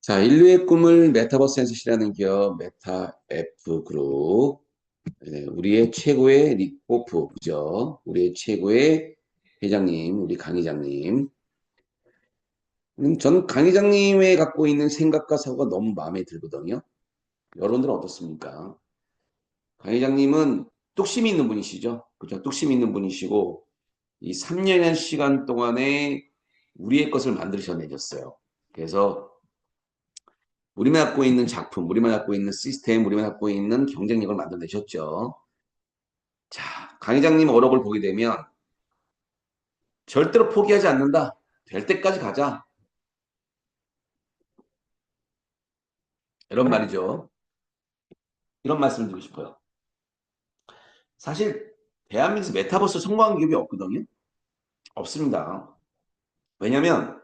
자, 인류의 꿈을 메타버스에서 실현하는 기업 메타 F 그룹. 우리의 최고의 리포프, 그죠? 우리의 최고의 회장님, 우리 강 회장님. 저는 강 회장님의 갖고 있는 생각과 사고가 너무 마음에 들거든요. 여러분들은 어떻습니까? 강 회장님은 뚝심이 있는 분이시죠? 그죠? 뚝심이 있는 분이시고, 이 3년의 시간 동안에 우리의 것을 만들어내셨어요. 그래서 우리만 갖고 있는 작품, 우리만 갖고 있는 시스템, 우리만 갖고 있는 경쟁력을 만들어내셨죠. 자, 강 회장님 어록을 보게 되면 절대로 포기하지 않는다. 될 때까지 가자. 이런 말이죠. 이런 말씀을 드리고 싶어요. 사실 대한민국에서 메타버스 성공한 기업이 없거든요. 없습니다. 왜냐하면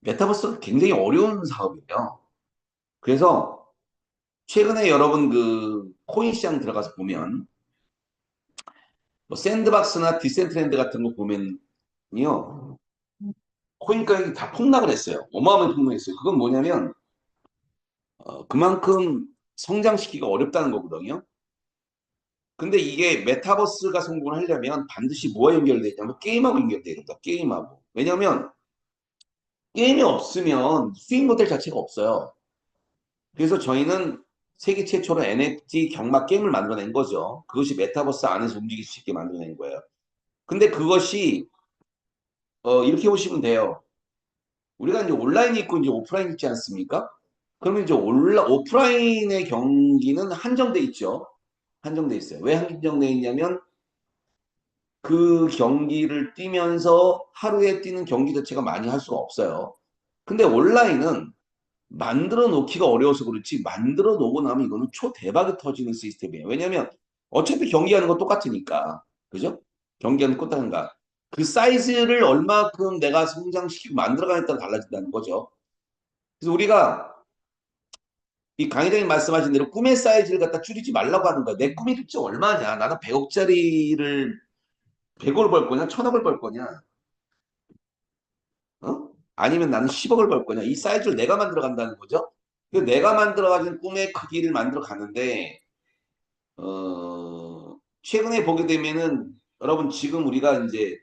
메타버스가 굉장히 어려운 사업이에요. 그래서 최근에 여러분 그 코인 시장 들어가서 보면 뭐 샌드박스나 디센트랜드 같은 거 보면요. 코인 가격이 다 폭락을 했어요. 어마어마하게 폭락했어요. 그건 뭐냐면 그만큼 성장시키기가 어렵다는 거거든요. 근데 이게 메타버스가 성공을 하려면 반드시 뭐와 연결되어 있냐면 게임하고 연결되어 있다. 게임하고. 왜냐면 게임이 없으면 수익 모델 자체가 없어요. 그래서 저희는 세계 최초로 NFT 경마 게임을 만들어낸 거죠. 그것이 메타버스 안에서 움직일 수 있게 만들어낸 거예요. 근데 그것이 이렇게 보시면 돼요. 우리가 이제 온라인이 있고 이제 오프라인이 있지 않습니까? 그러면 이제 오프라인의 경기는 한정돼 있죠. 한정돼 있어요. 왜 한정돼 있냐면 그 경기를 뛰면서 하루에 뛰는 경기 자체가 많이 할 수가 없어요. 근데 온라인은 만들어 놓기가 어려워서 그렇지 만들어 놓고 나면 이거는 초대박이 터지는 시스템이에요. 왜냐면 어차피 경기하는 건 똑같으니까. 그죠? 경기하는 건 똑같은가. 그 사이즈를 얼마큼 내가 성장시키고 만들어가냐에 따라 달라진다는 거죠. 그래서 우리가 이 강의장님 말씀하신 대로 꿈의 사이즈를 갖다 줄이지 말라고 하는 거야. 내 꿈이 도대체 얼마냐? 나는 100억짜리를 100억을 벌 거냐? 1000억을 벌 거냐? 어? 아니면 나는 10억을 벌 거냐? 이 사이즈를 내가 만들어 간다는 거죠. 그 내가 만들어 가진 꿈의 크기를 만들어 가는데 최근에 보게 되면은 여러분 지금 우리가 이제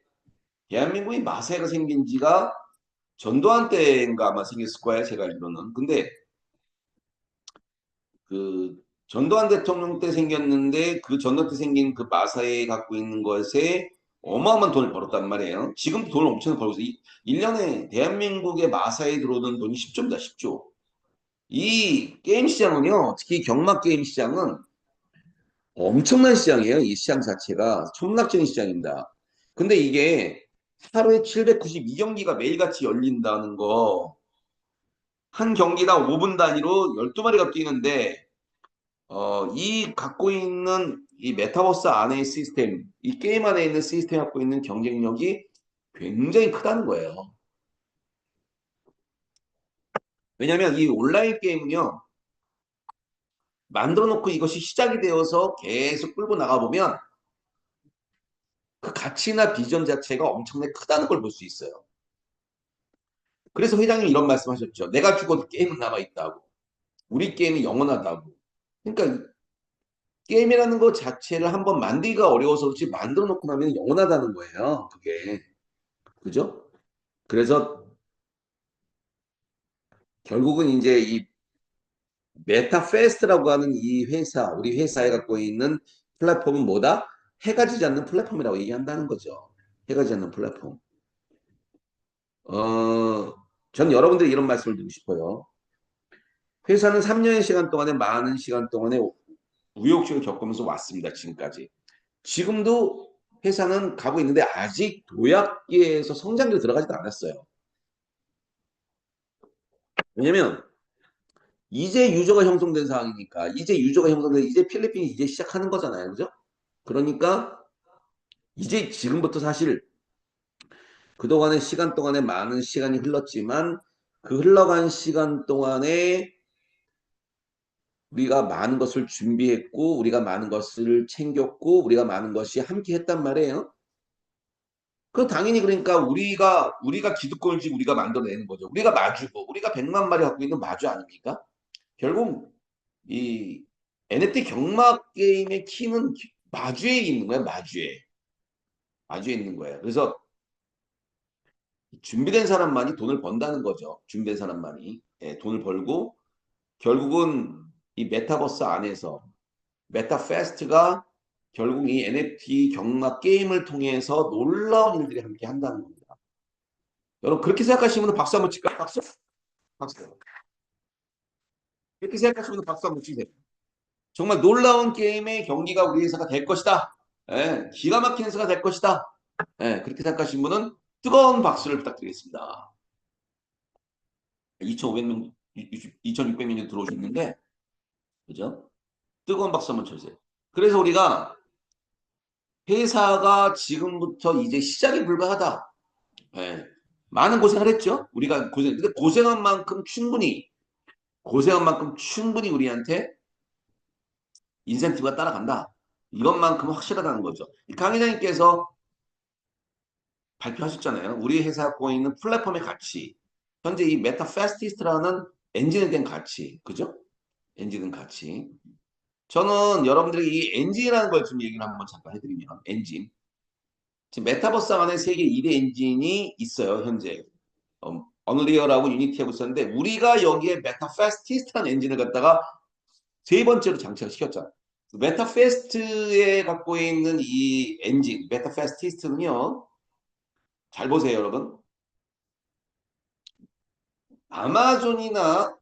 대한민국이 마사회가 생긴 지가 전두환 때인가 아마 생겼을 거예요. 제가 알기로는. 근데 그 전두환 대통령 때 생겼는데 그 전두환 때 생긴 그 마사에 갖고 있는 것에 어마어마한 돈을 벌었단 말이에요. 지금도 돈을 엄청 벌고 있어요. 1년에 대한민국의 마사에 들어오는 돈이 10조입니다. 10조. 이 게임 시장은요. 특히 경마 게임 시장은 엄청난 시장이에요. 이 시장 자체가 천문학적인 시장입니다. 근데 이게 하루에 792경기가 매일같이 열린다는 거, 한 경기당 5분 단위로 12마리가 뛰는데 이 갖고 있는 이 메타버스 안의 시스템, 이 게임 안에 있는 시스템 갖고 있는 경쟁력이 굉장히 크다는 거예요. 왜냐하면 이 온라인 게임은요, 만들어 놓고 이것이 시작이 되어서 계속 끌고 나가 보면 그 가치나 비전 자체가 엄청나게 크다는 걸 볼 수 있어요. 그래서 회장님이 이런 말씀 하셨죠. 내가 죽어도 게임은 남아있다고. 우리 게임이 영원하다고. 그러니까 게임이라는 것 자체를 한번 만들기가 어려워서 그렇지 만들어 놓고 나면 영원하다는 거예요. 그게. 그죠? 그래서 결국은 이제 이 메타페스트라고 하는 이 회사, 우리 회사에 갖고 있는 플랫폼은 뭐다? 해가 지지 않는 플랫폼이라고 얘기한다는 거죠. 해가 지지 않는 플랫폼. 전 여러분들이 이런 말씀을 드리고 싶어요. 회사는 3년의 시간 동안에 많은 시간 동안에 우여곡절을 겪으면서 왔습니다. 지금까지. 지금도 회사는 가고 있는데 아직 도약계에서 성장기로 들어가지도 않았어요. 왜냐면 이제 유저가 형성된 상황이니까 이제 유저가 형성된 이제 필리핀이 이제 시작하는 거잖아요. 그죠? 그러니까 이제 지금부터 사실 그동안의 시간 동안에 많은 시간이 흘렀지만 그 흘러간 시간 동안에 우리가 많은 것을 준비했고 우리가 많은 것을 챙겼고 우리가 많은 것이 함께 했단 말이에요. 그 당연히 그러니까 우리가 기득권을 우리가 만들어내는 거죠. 우리가 마주고 우리가 100만 마리 갖고 있는 마주 아닙니까? 결국 이 NFT 경마 게임의 키는 마주에 있는 거야, 마주에. 마주에 있는 거예요. 그래서 준비된 사람만이 돈을 번다는 거죠. 준비된 사람만이. 예, 돈을 벌고 결국은 이 메타버스 안에서 메타페스트가 결국 이 NFT 경마 게임을 통해서 놀라운 일들이 함께 한다는 겁니다. 여러분 그렇게 생각하시면 박수 한번 칠까요? 박수? 박수. 그렇게 생각하시면 박수 한번 치세요. 정말 놀라운 게임의 경기가 우리 회사가 될 것이다. 예, 기가 막힌 회사가 될 것이다. 예, 그렇게 생각하신 분은 뜨거운 박수를 부탁드리겠습니다. 2,500명, 2,600명 들어오셨는데, 그죠? 뜨거운 박수 한번 쳐주세요. 그래서 우리가 회사가 지금부터 이제 시작이 불가하다. 예, 많은 고생을 했죠. 우리가 근데 고생한 만큼 충분히 우리한테 인센티브가 따라간다. 이것만큼 확실하다는 거죠. 강 회장님께서 발표하셨잖아요. 우리 회사 갖고 있는 플랫폼의 가치. 현재 이 메타 페스티스트라는 엔진에 대한 가치. 그죠? 엔진은 가치. 저는 여러분들에게 이 엔진이라는 걸 좀 얘기를 한번 잠깐 해드리면, 엔진. 지금 메타버스 안에 세계 2대 엔진이 있어요, 현재. 언리얼하고 유니티하고 있었는데, 우리가 여기에 메타 페스티스트라는 엔진을 갖다가 세 번째로 장착을 시켰잖아요. 메타페스트에 갖고 있는 이 엔진, 메타페스티스트는요, 잘 보세요, 여러분. 아마존이나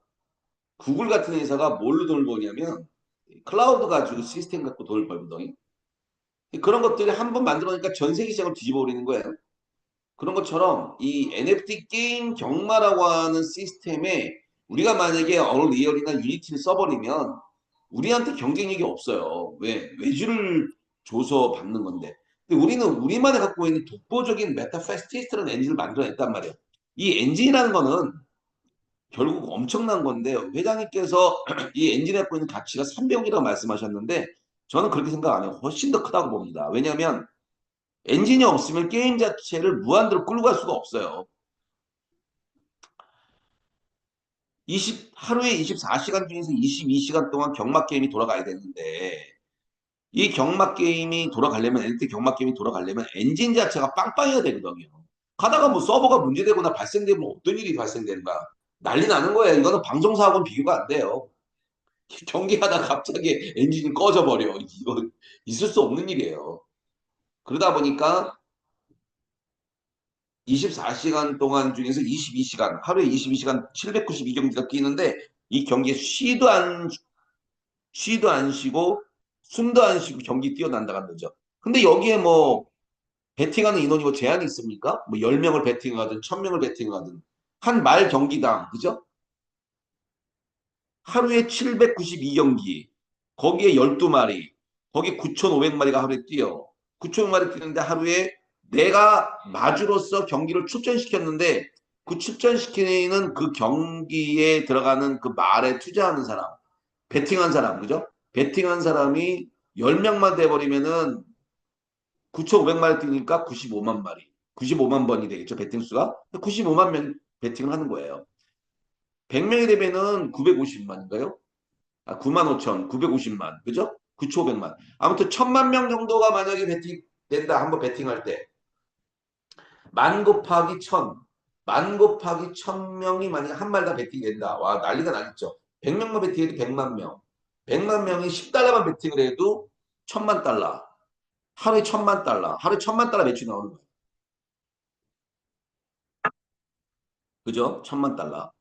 구글 같은 회사가 뭘로 돈을 버냐면, 클라우드 가지고 시스템 갖고 돈을 벌거든요. 그런 것들이 한 번 만들어니까 전 세계 시장을 뒤집어 버리는 거예요. 그런 것처럼 이 NFT 게임 경마라고 하는 시스템에 우리가 만약에 언리얼이나 유니티를 써버리면 우리한테 경쟁력이 없어요. 왜? 외주를 줘서 받는 건데. 근데 우리는 우리만이 갖고 있는 독보적인 메타페스티스트라는 엔진을 만들어냈단 말이에요. 이 엔진이라는 거는 결국 엄청난 건데 회장님께서 이 엔진에 갖고 있는 가치가 300억이라고 말씀하셨는데 저는 그렇게 생각 안 해요. 훨씬 더 크다고 봅니다. 왜냐하면 엔진이 없으면 게임 자체를 무한대로 끌고 갈 수가 없어요. 하루에 24시간 중에서 22시간 동안 경마 게임이 돌아가야 되는데 이 경마 게임이 돌아가려면 NFT 경마 게임이 돌아가려면 엔진 자체가 빵빵해야 되거든요. 가다가 뭐 서버가 문제되거나 발생되면 어떤 일이 발생되는가 난리 나는 거예요. 이거는 방송사하고는 비교가 안 돼요. 경기하다 갑자기 엔진이 꺼져버려. 이거 있을 수 없는 일이에요. 그러다 보니까 24시간 동안 중에서 22시간, 하루에 22시간 792경기가 뛰는데 이 경기에 쉬도 안 쉬고 숨도 안 쉬고 경기 뛰어난다는 거죠. 근데 여기에 뭐 베팅하는 인원이 뭐 제한이 있습니까? 뭐 10명을 베팅하든 1000명을 베팅하든 한 말 경기당 그죠? 하루에 792경기 거기에 12마리 거기에 9,500마리가 하루에 뛰어 9,500마리 뛰는데 하루에 내가 마주로서 경기를 출전시켰는데 그 출전시키는 그 경기에 들어가는 그 말에 투자하는 사람 베팅한 사람 그죠? 베팅한 사람이 10명만 돼버리면은 9,500마리 뛰니까 95만 마리 95만 번이 되겠죠 베팅 수가 95만 명 베팅을 하는 거예요. 100명이 되면은 950만인가요? 아, 9만 5천, 950만, 그죠? 9,500만. 아무튼 1,000만 명 정도가 만약에 베팅 된다. 한번 베팅할 때. 만 곱하기 천. 만 곱하기 1,000명이 만약에 한 마리 다 베팅이 된다. 와, 난리가 나겠죠. 100명만 베팅해도 100만 명. 100만 명이 10달러만 베팅을 해도 1,000만 달러. 하루에 1,000만 달러. 하루에 1,000만 달러 매출이 나오는 거예요. 그죠? 1,000만 달러.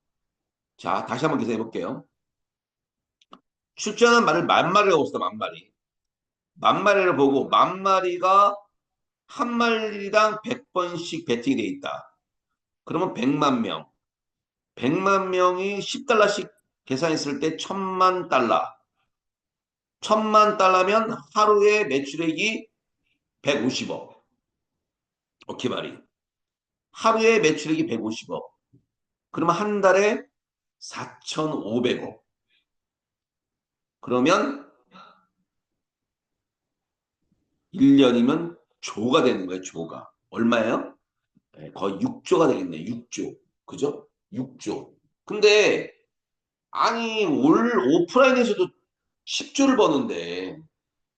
자, 다시 한번 계산해 볼게요. 출전한 말을 만 마리라고 봅시다. 만 마리. 만 마리를 보고 만 마리가 한 마리당 100번씩 베팅이 돼 있다. 그러면 100만 명. 100만 명이 10달러씩 계산했을 때 1000만 달러. 1000만 달러면 하루에 매출액이 150억. 오케이 말이. 하루에 매출액이 150억. 그러면 한 달에 4,500억. 그러면 1년이면 조가 되는 거예요, 조가. 얼마예요? 네, 거의 6조가 되겠네. 6조. 그죠? 6조. 근데 아니 올 오프라인에서도 10조를 버는데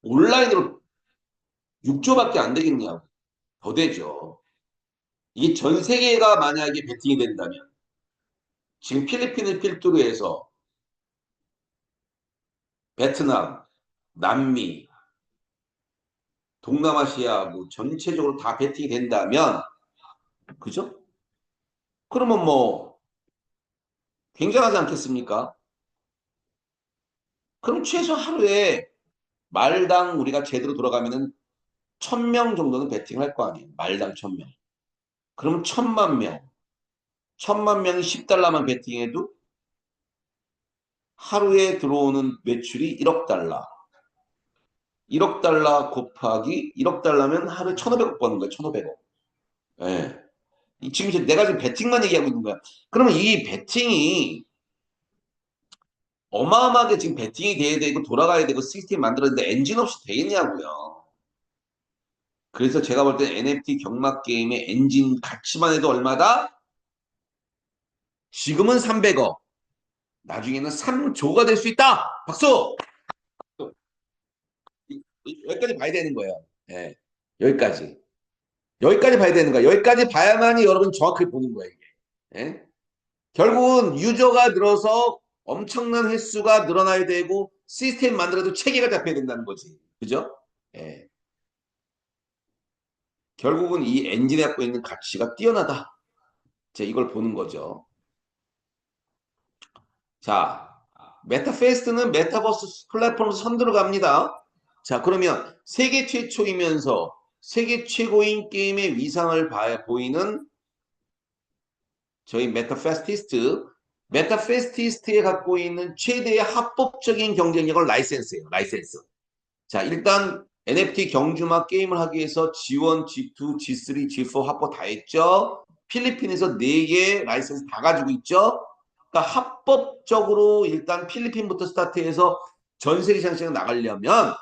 온라인으로 6조밖에 안 되겠냐고. 더 되죠. 이게 전 세계가 만약에 베팅이 된다면 지금 필리핀을 필두로 해서 베트남, 남미, 동남아시아 뭐 전체적으로 다 베팅이 된다면 그죠? 그러면 뭐 굉장하지 않겠습니까? 그럼 최소 하루에 말당 우리가 제대로 돌아가면은 1000명 정도는 베팅할 거 아니에요. 말당 1000명. 그러면 1000만 명. 1000만 명이 10달러만 베팅해도 하루에 들어오는 매출이 1억 달러. 1억 달러 곱하기 1억 달러면 하루에 1,500억 버는 거예요. 1,500억. 예. 지금 이제 내가 지금 베팅만 얘기하고 있는 거야. 그러면 이 베팅이 어마어마하게 지금 베팅이 돼야 되고 돌아가야 되고 시스템 만들었는데 엔진 없이 되겠냐고요. 그래서 제가 볼 때 NFT 경마 게임의 엔진 가치만 해도 얼마다? 지금은 300억. 나중에는 3조가 될 수 있다. 박수! 여기까지 봐야 되는 거예요. 예. 여기까지. 여기까지 봐야 되는 거야. 여기까지 봐야만이 여러분 정확하게 보는 거예요, 이게. 예? 결국은 유저가 늘어서 엄청난 횟수가 늘어나야 되고 시스템 만들어도 체계가 잡혀야 된다는 거지. 그죠? 예. 결국은 이 엔진에 갖고 있는 가치가 뛰어나다. 자, 이걸 보는 거죠. 자, 메타페스트는 메타버스 플랫폼으로 선두로 갑니다. 자, 그러면 세계 최초이면서 세계 최고인 게임의 위상을 보이는 저희 메타페스티스트에 갖고 있는 최대의 합법적인 경쟁력은 라이센스예요. 라이센스. 자, 일단 NFT 경주마 게임을 하기 위해서 G1, G2, G3, G4 합법 다 했죠. 필리핀에서 4개 라이센스 다 가지고 있죠. 그러니까 합법적으로 일단 필리핀부터 스타트해서 전 세계 시장에 나가려면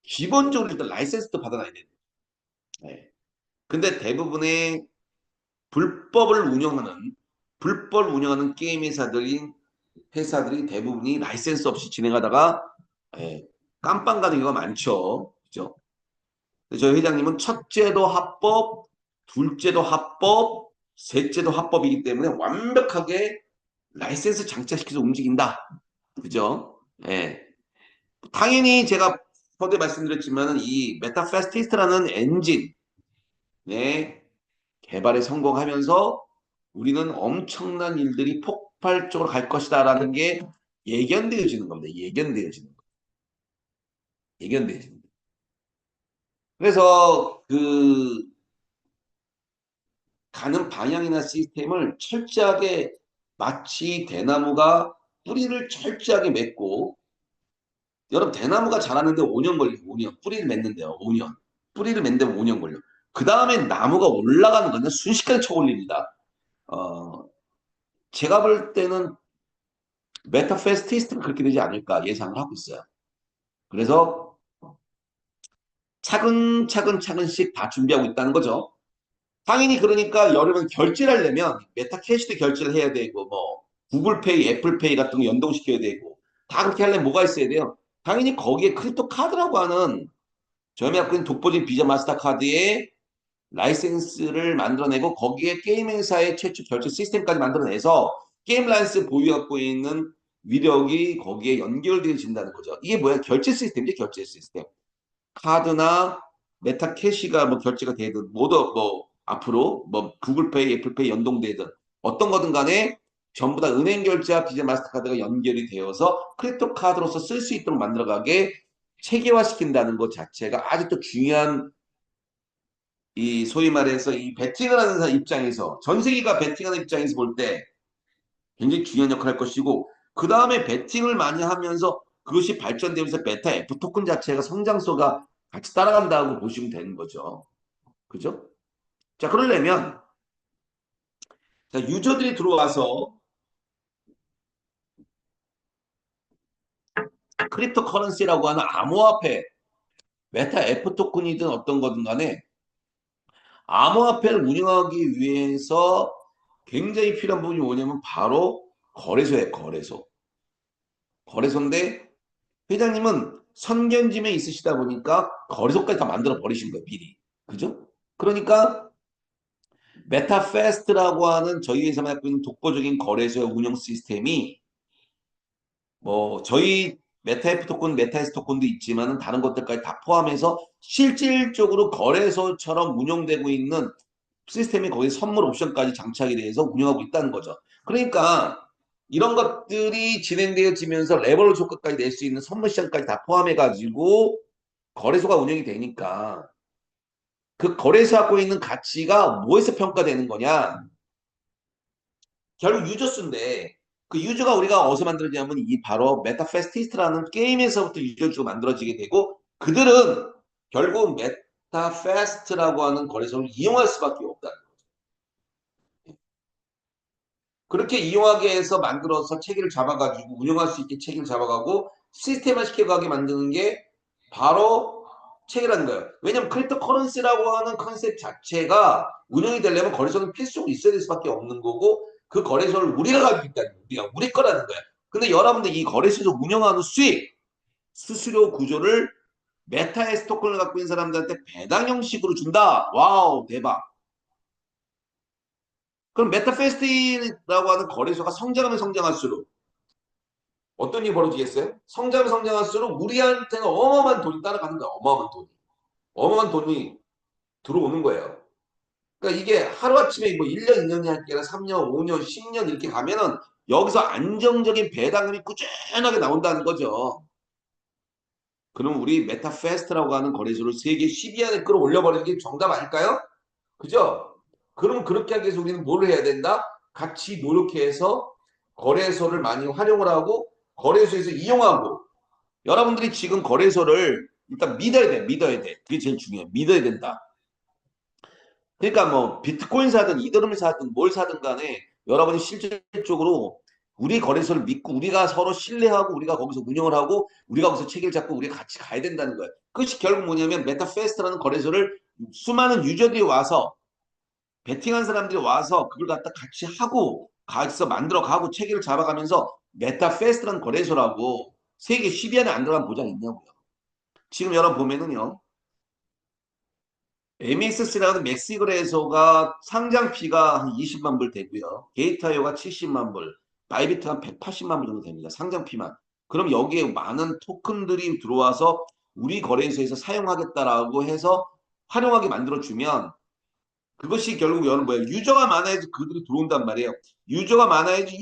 기본적으로 일단 라이센스도 받아놔야 돼요. 네. 근데 대부분의 불법을 운영하는 불법 운영하는 게임 회사들이 대부분이 라이센스 없이 진행하다가 예, 깜빵 가는 경우가 많죠. 그죠? 저희 회장님은 첫째도 합법, 둘째도 합법, 셋째도 합법이기 때문에 완벽하게 라이센스 장착시켜서 움직인다. 그죠? 예. 당연히 제가 서두에 말씀드렸지만 이 메타페스티스트라는 엔진, 네, 개발에 성공하면서 우리는 엄청난 일들이 폭발적으로 갈 것이다라는 게 예견되어지는 겁니다. 예견되어지는 거. 예견되어지는 거. 그래서 그 가는 방향이나 시스템을 철저하게 마치 대나무가 뿌리를 철저하게 맺고 여러분 대나무가 자라는데 5년 걸려요. 5년. 뿌리를 맺는데요. 5년. 뿌리를 맺는데 5년 걸려. 그 다음에 나무가 올라가는 건데 순식간에 쳐올립니다. 어, 제가 볼 때는 메타페스티스트는 그렇게 되지 않을까 예상을 하고 있어요. 그래서 차근차근 차근씩 다 준비하고 있다는 거죠. 당연히 그러니까 여러분 결제를 하려면 메타캐시도 결제를 해야 되고 뭐 구글페이, 애플페이 같은 거 연동시켜야 되고 다 그렇게 하려면 뭐가 있어야 돼요? 당연히 거기에 크립토 카드라고 하는 저희 갖고 있는 독보적인 비자 마스터카드의 라이센스를 만들어내고 거기에 게임 회사의 최초 결제 시스템까지 만들어내서 게임 라이센스 보유 갖고 있는 위력이 거기에 연결되어진다는 거죠. 이게 뭐야? 결제 시스템이죠, 결제 시스템. 카드나 메타캐시가 뭐 결제가 되든 모두 뭐 앞으로 뭐 구글페이, 애플페이 연동되든 어떤 거든 간에 전부 다 은행 결제와 비자 마스터카드가 연결이 되어서 크립토 카드로서 쓸 수 있도록 만들어가게 체계화시킨다는 것 자체가 아주 또 중요한 이 소위 말해서 이 베팅을 하는 사람 입장에서 전 세계가 베팅하는 입장에서 볼 때 굉장히 중요한 역할을 할 것이고 그 다음에 베팅을 많이 하면서 그것이 발전되면서 베타 F 토큰 자체가 성장소가 같이 따라간다고 보시면 되는 거죠. 그죠? 자, 그러려면 자, 유저들이 들어와서 크립토 커런시라고 하는 암호화폐, 메타 F 토큰이든 어떤 거든 간에 암호화폐를 운영하기 위해서 굉장히 필요한 부분이 뭐냐면 바로 거래소예요, 거래소. 거래소인데 회장님은 선견지에 있으시다 보니까 거래소까지 다 만들어 버리신 거예요, 미리. 그죠? 그러니까 메타페스트라고 하는 저희 회사만 갖고 있는 독보적인 거래소의 운영 시스템이 뭐 저희 메타F 토큰, 메타S 토큰도 있지만은 다른 것들까지 다 포함해서 실질적으로 거래소처럼 운영되고 있는 시스템이 거기 선물 옵션까지 장착이 돼서 운영하고 있다는 거죠. 그러니까 이런 것들이 진행되어지면서 레버리지 효과까지 낼 수 있는 선물 시장까지 다 포함해가지고 거래소가 운영이 되니까 그 거래소 갖고 있는 가치가 뭐에서 평가되는 거냐? 결국 유저 수인데 그 유저가 우리가 어디서 만들어지냐면 이 바로 메타페스티스트라는 게임에서부터 유저주가 만들어지게 되고 그들은 결국 메타페스트라고 하는 거래소를 이용할 수밖에 없다. 그렇게 이용하게 해서 만들어서 체계를 잡아가지고 운영할 수 있게 체계를 잡아가고 시스템화 시켜가게 만드는 게 바로 체계라는 거예요. 왜냐하면 크립토 커런시라고 하는 컨셉 자체가 운영이 되려면 거래소는 필수적으로 있어야 될 수밖에 없는 거고 그 거래소를 우리가 가지고 있다는 거예요. 우리가 우리 거라는 거예요. 근데 여러분들 이 거래소에서 운영하는 수익, 수수료 구조를 메타에스 토큰을 갖고 있는 사람들한테 배당 형식으로 준다. 와우, 대박. 그럼 메타페스티라고 하는 거래소가 성장하면 성장할수록 어떤 일이 벌어지겠어요? 성장하면 성장할수록 우리한테는 어마어마한 돈이 따라가는 거야. 어마어마한 돈이. 어마어마한 돈이 들어오는 거예요. 그러니까 이게 하루아침에 뭐 1년, 2년이 할 게 아니라 3년, 5년, 10년 이렇게 가면은 여기서 안정적인 배당금이 꾸준하게 나온다는 거죠. 그럼 우리 메타페스트라고 하는 거래소를 세계 10위 안에 끌어올려 버리는 게 정답 아닐까요? 그죠? 그럼 그렇게 하기 위해서 우리는 뭘 해야 된다? 같이 노력해서 거래소를 많이 활용을 하고 거래소에서 이용하고 여러분들이 지금 거래소를 일단 믿어야 돼. 믿어야 돼. 그게 제일 중요해. 믿어야 된다. 그러니까 뭐 비트코인 사든 이더리움 사든 뭘 사든 간에 여러분이 실질적으로 우리 거래소를 믿고 우리가 서로 신뢰하고 우리가 거기서 운영을 하고 우리가 거기서 체계를 잡고 우리가 같이 가야 된다는 거예요. 그것이 결국 뭐냐면 메타페스트라는 거래소를 수많은 유저들이 와서 베팅한 사람들이 와서 그걸 갖다 같이 하고 가서 만들어 가고 체계를 잡아가면서 메타페스트라는 거래소라고 세계 10위 안에 안 들어간 보장이 있냐고요. 지금 여러분 보면은요. MSC라는 맥시 거래소가 상장피가 한 20만 불 되고요. 게이타이어가 70만 불, 바이비트 한 180만 불 정도 됩니다. 상장피만. 그럼 여기에 많은 토큰들이 들어와서 우리 거래소에서 사용하겠다라고 해서 활용하게 만들어주면 그것이 결국 여러분 뭐예요? 유저가 많아야지 그들이 들어온단 말이에요. 유저가 많아야지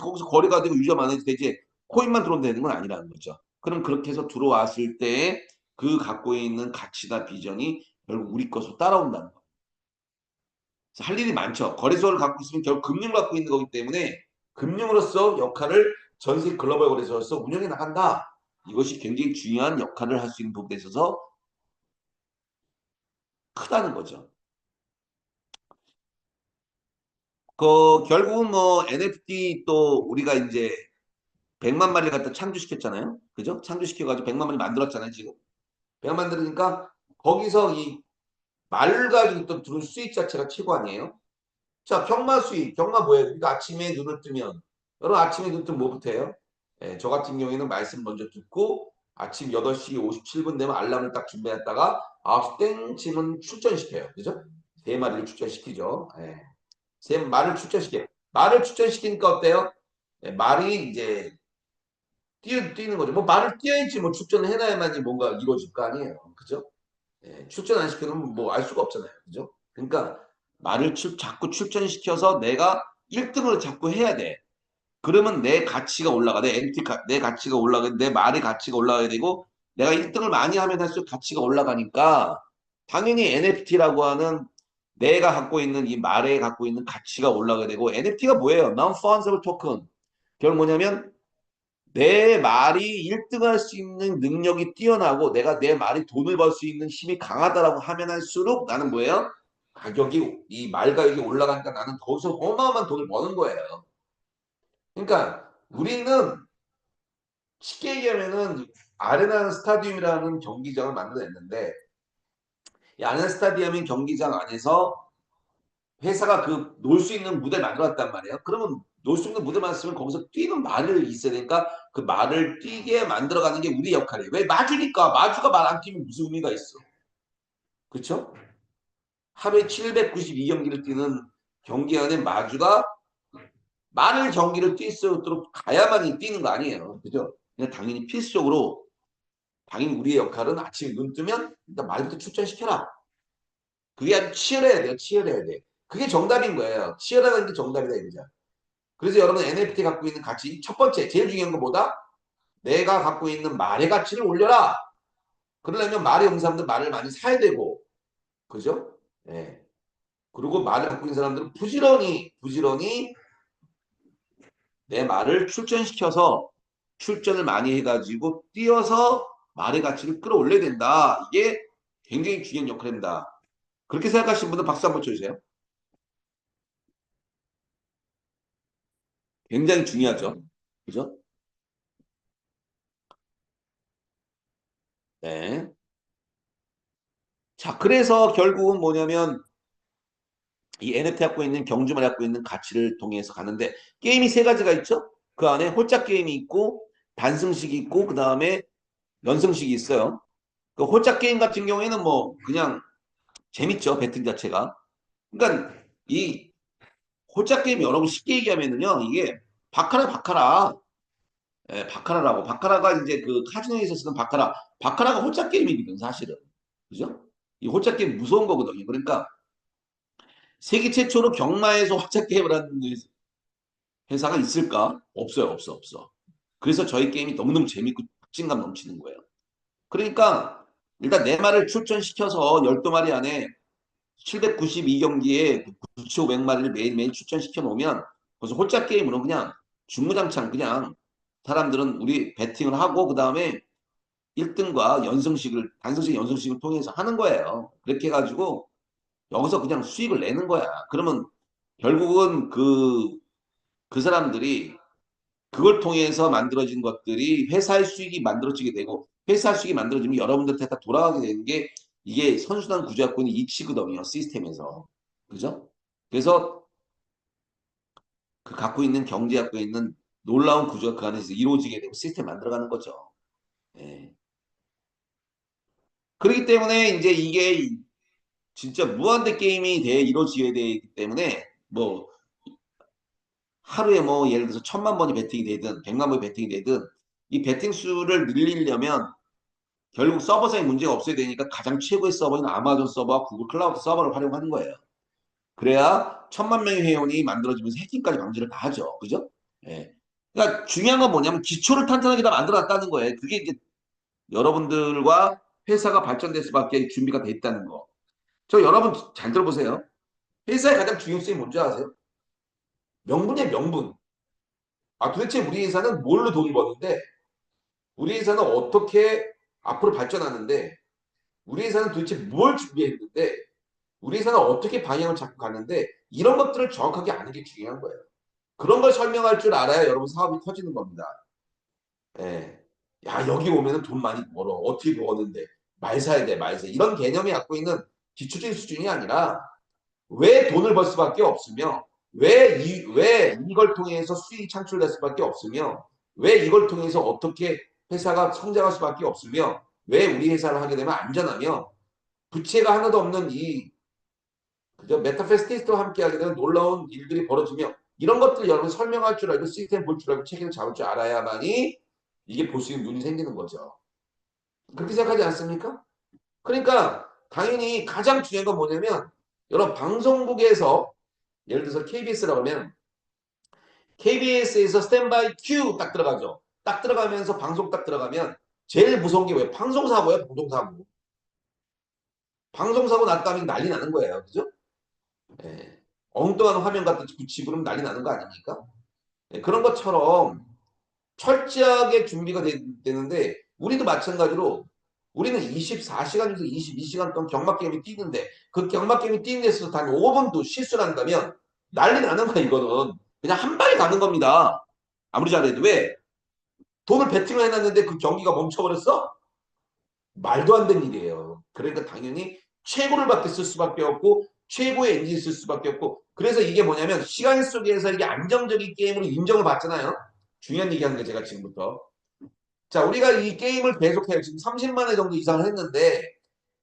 거기서 거래가 되고 유저가 많아야지 되지 코인만 들어오면 되는 건 아니라는 거죠. 그럼 그렇게 해서 들어왔을 때 그 갖고 있는 가치나 비전이 결국 우리 것으로 따라온다는 거예요. 그래서 할 일이 많죠. 거래소를 갖고 있으면 결국 금융을 갖고 있는 거기 때문에 금융으로서 역할을 전 세계 글로벌 거래소로서 운영해 나간다. 이것이 굉장히 중요한 역할을 할 수 있는 부분에 있어서 크다는 거죠. 그 결국은 뭐 NFT 또 우리가 이제 100만 마리를 갖다 창조시켰잖아요. 그죠? 창조시켜가지고 100만 마리 만들었잖아요, 지금. 100만 만들으니까 거기서 이 말을 가지고 또 들은 수익 자체가 최고 아니에요? 자, 경마 수익. 경마 뭐예요? 그러니까 아침에 눈을 뜨면 여러분 아침에 눈 뜨면 뭐부터 해요? 예, 저 같은 경우에는 말씀 먼저 듣고 아침 8시 57분 되면 알람을 딱 준비했다가 9시 땡치면 출전시켜요. 그죠? 세 마리를 출전시키죠. 예. 세 말을 출전시켜요. 말을 출전시키니까 어때요? 예, 말이 이제 뛰는 거죠. 뭐 말을 뛰어야지 뭐 출전을 해놔야만이 뭔가 이루어질 거 아니에요. 그죠? 예, 출전 안 시켜놓으면 뭐 알 수가 없잖아요. 그죠? 그러니까 말을 자꾸 출전시켜서 내가 1등을 자꾸 해야 돼. 그러면 내 가치가 올라가. 내 가치가 올라가. 내 말의 가치가 올라가야 되고 내가 1등을 많이 하면 할수록 가치가 올라가니까 당연히 NFT라고 하는 내가 갖고 있는 이 말에 갖고 있는 가치가 올라가야 되고 NFT가 뭐예요? Non-fungible token. 결국 뭐냐면 내 말이 1등 할 수 있는 능력이 뛰어나고 내가 내 말이 돈을 벌 수 있는 힘이 강하다라고 하면 할수록 나는 뭐예요? 가격이 이 말 가격이 올라가니까 나는 거기서 어마어마한 돈을 버는 거예요. 그러니까 우리는 쉽게 얘기하면은 아레나 스타디움이라는 경기장을 만들어냈는데 이 아는 스타디움인 경기장 안에서 회사가 그 놀 수 있는 무대를 만들었단 말이에요. 그러면 놀 수 있는 무대 만들었으면 거기서 뛰는 말을 있어야 되니까 그 말을 뛰게 만들어가는 게 우리 역할이에요. 왜 마주니까 마주가 말 안 뛰면 무슨 의미가 있어? 그렇죠? 하루에 792경기를 뛰는 경기 안에 마주가 많은 경기를 뛸 수 있도록 가야만이 뛰는 거 아니에요. 그죠? 그냥 당연히 필수적으로 당연히 우리의 역할은 아침에 눈 뜨면 일단 말부터 출전시켜라. 그게 아주 치열해야 돼요. 치열해야 돼. 그게 정답인 거예요. 치열하다는 게 정답이다 이거죠. 그래서 여러분 NFT 갖고 있는 가치 첫 번째 제일 중요한 것보다 내가 갖고 있는 말의 가치를 올려라. 그러려면 말이 없는 사람들 말을 많이 사야 되고 그죠? 예. 그리고 말을 갖고 있는 사람들은 부지런히 내 말을 출전시켜서 출전을 많이 해가지고 뛰어서 말의 가치를 끌어올려야 된다. 이게 굉장히 중요한 역할입니다. 그렇게 생각하시는 분들 박수 한번 쳐주세요. 굉장히 중요하죠. 그죠? 네. 자, 그래서 결국은 뭐냐면 이 NFT 갖고 있는 경주만 갖고 있는 가치를 통해서 가는데 게임이 세 가지가 있죠. 그 안에 홀짝 게임이 있고 단승식이 있고 그 다음에 연승식이 있어요. 그 홀짝 게임 같은 경우에는 뭐 그냥 재밌죠. 배팅 자체가. 그러니까 이 홀짝 게임 여러분 쉽게 얘기하면은요 이게 바카라 바카라라고 바카라가 이제 그 카지노에서 쓰는 바카라가 홀짝 게임이거든 사실은. 그죠? 이 홀짝 게임 무서운 거거든요. 그러니까 세계 최초로 경마에서 홀짝 게임을 하는 회사가 있을까? 없어요, 없어. 그래서 저희 게임이 너무너무 재밌고 박진감 넘치는 거예요. 그러니까 일단 내 말을 출전시켜서 12마리 안에 792경기에 9,500마리를 매일매일 출전시켜 놓으면 벌써 홀짝 게임으로 그냥 중무장창 그냥 사람들은 우리 배팅을 하고 그 다음에 1등과 단승식 연승식을 통해서 하는 거예요. 그렇게 해가지고 여기서 그냥 수익을 내는 거야. 그러면 결국은 그 사람들이 그걸 통해서 만들어진 것들이 회사의 수익이 만들어지게 되고 회사 수익이 만들어지면 여러분들한테 다 돌아가게 되는 게 이게 선순환 구조 갖고 있는 이치거든요. 시스템에서. 그죠? 그래서 그 갖고 있는 경제 갖고 있는 놀라운 구조가 그 안에서 이루어지게 되고 시스템 만들어가는 거죠. 예. 그렇기 때문에 이제 이게 진짜 무한대 게임이 이루어져야 되기 때문에 뭐 하루에 뭐 예를 들어서 1,000만 번이 베팅이 되든 100만 번이 베팅이 되든 이 베팅 수를 늘리려면 결국 서버상에 문제가 없어야 되니까 가장 최고의 서버인 아마존 서버와 구글 클라우드 서버를 활용하는 거예요. 그래야 1,000만 명의 회원이 만들어지면서 해킹까지 방지를 다 하죠. 그죠? 예. 그러니까 중요한 건 뭐냐면 기초를 탄탄하게 다 만들어놨다는 거예요. 그게 이제 여러분들과 회사가 발전될 수밖에 준비가 돼 있다는 거. 저 여러분 잘 들어보세요. 회사의 가장 중요성이 뭔지 아세요? 명분이에요, 명분. 아, 도대체 우리 회사는 뭘로 돈을 버는데, 우리 회사는 어떻게 앞으로 발전하는데, 우리 회사는 도대체 뭘 준비했는데, 우리 회사는 어떻게 방향을 잡고 가는데, 이런 것들을 정확하게 아는 게 중요한 거예요. 그런 걸 설명할 줄 알아야 여러분 사업이 커지는 겁니다. 예. 야, 여기 오면은 돈 많이 벌어. 어떻게 벌었는데. 말 사야 돼, 말 사. 이런 개념이 갖고 있는 기초적인 수준이 아니라, 왜 돈을 벌 수밖에 없으며 왜 이걸 통해서 수익이 창출될 수밖에 없으며 왜 이걸 통해서 어떻게 회사가 성장할 수밖에 없으며 왜 우리 회사를 하게 되면 안전하며 부채가 하나도 없는 이 그저 메타페스티스트와 함께 하게 되면 놀라운 일들이 벌어지며 이런 것들 여러분 설명할 줄 알고 시스템 볼 줄 알고 책임을 잡을 줄 알아야만이 이게 볼 수 있는 눈이 생기는 거죠. 그렇게 생각하지 않습니까? 그러니까 당연히 가장 중요한 건 뭐냐면 여러분 방송국에서 예를 들어서 KBS라고 하면 KBS에서 스탠바이 큐 딱 들어가죠. 딱 들어가면서 방송 딱 들어가면 제일 무서운 게 뭐예요? 방송사고예요. 방송사고. 방송사고 났다면 난리 나는 거예요. 그죠? 예. 엉뚱한 화면 갖다 붙이고 그러면 난리 나는 거 아닙니까? 예, 그런 것처럼 철저하게 준비가 되는데 우리도 마찬가지로 우리는 24시간 에서 22시간 동안 경마 게임이 뛰는데 그 경마 게임이 뛰는 데서 단 5분도 실수를 한다면 난리 나는 거야 이거는. 그냥 한 발에 가는 겁니다. 아무리 잘해도 왜? 돈을 베팅을 해놨는데 그 경기가 멈춰버렸어? 말도 안 되는 일이에요. 그러니까 당연히 최고를 받게 쓸 수밖에 없고 최고의 엔진 쓸 수밖에 없고 그래서 이게 뭐냐면 시간 속에서 이게 안정적인 게임으로 인정을 받잖아요. 중요한 얘기하는 게 제가 지금부터. 자, 우리가 이 게임을 계속해요. 지금 30만 회 정도 이상을 했는데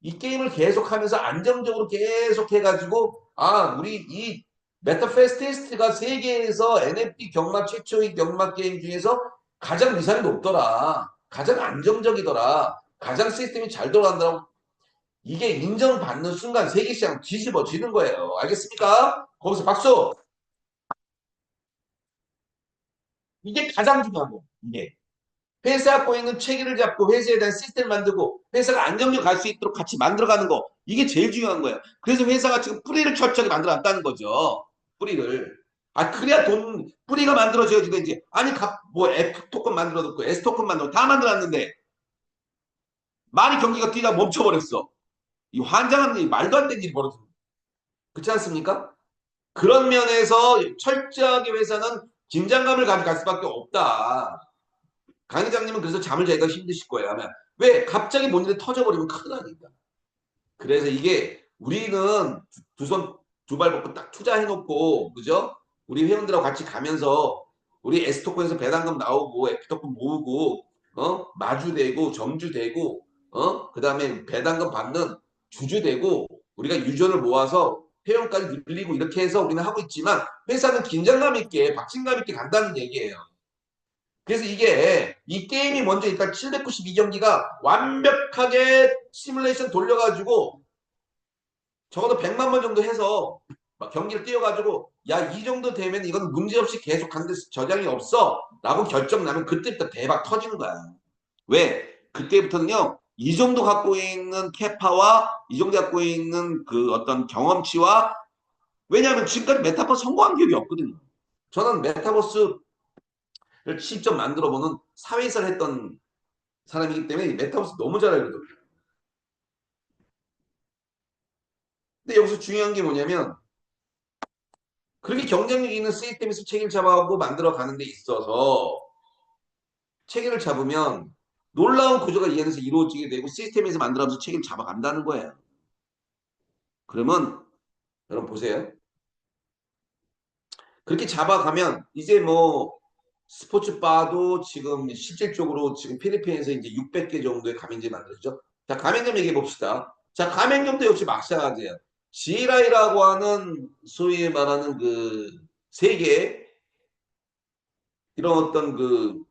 이 게임을 계속하면서 안정적으로 계속 해가지고 우리 이 메타페스티스트가 세계에서 NFT 경마 최초의 경마 게임 중에서 가장 위상이 높더라. 가장 안정적이더라. 가장 시스템이 잘 돌아간다고 이게 인정받는 순간 세계 시장 뒤집어지는 거예요. 알겠습니까? 거기서 박수. 이게 가장 중요한 거. 이게 회사 갖고 있는 체계를 잡고 회사에 대한 시스템을 만들고 회사가 안정적으로 갈 수 있도록 같이 만들어가는 거 이게 제일 중요한 거예요. 그래서 회사가 지금 뿌리를 철저하게 만들어놨다는 거죠. 뿌리를. 그래야 돈 뿌리가 만들어져야지 되지. 아니 뭐 F 토큰 만들어놓고 S 토큰 만들어 다 만들어놨는데 많이 경기가 뛰다 멈춰버렸어. 이 환장한 일 말도 안 되는 일이 벌어져. 그렇지 않습니까? 그런 면에서 철저하게 회사는 긴장감을 가져갈 수밖에 없다. 강 회장님은 그래서 잠을 자기가 힘드실 거예요. 아마. 왜? 갑자기 뭔 일이 터져버리면 큰일 나니까. 그래서 이게 우리는 두 손, 두 발 벗고 딱 투자해놓고, 그죠? 우리 회원들하고 같이 가면서 우리 S토큰에서 배당금 나오고, F토큰 모으고, 마주되고, 점주되고, 그 다음에 배당금 받는 주주되고, 우리가 유전을 모아서 회원까지 늘리고 이렇게 해서 우리는 하고 있지만 회사는 긴장감 있게, 박진감 있게 간다는 얘기예요. 그래서 이게 이 게임이 먼저 일단 792경기가 완벽하게 시뮬레이션 돌려가지고 적어도 100만 번 정도 해서 막 경기를 뛰어가지고 야 이 정도 되면 이건 문제없이 계속 가는데 저장이 없어 라고 결정 나면 그때부터 대박 터지는 거야. 왜? 그때부터는요 이 정도 갖고 있는 캐파와 이 정도 갖고 있는 그 어떤 경험치와 왜냐하면 지금까지 메타버스 성공한 기업이 없거든요. 저는 메타버스를 직접 만들어보는 사회이사를 했던 사람이기 때문에 메타버스 너무 잘 알거든요. 근데 여기서 중요한 게 뭐냐면 그렇게 경쟁력 있는 시스템에서 체계를 잡아가고 만들어 가는 데 있어서 체계를 잡으면 놀라운 구조가 이 안에서 이루어지게 되고 시스템에서 만들어서 체계를 잡아간다는 거예요. 그러면 여러분 보세요. 그렇게 잡아가면 이제 뭐 스포츠 바도 지금 실질적으로 지금 필리핀에서 이제 600개 정도의 가맹점 만들었죠. 자, 가맹점 얘기해 봅시다. 자, 가맹점도 역시 마찬가지예요. GRI라고 하는 소위 말하는 그 세계 이런 어떤 그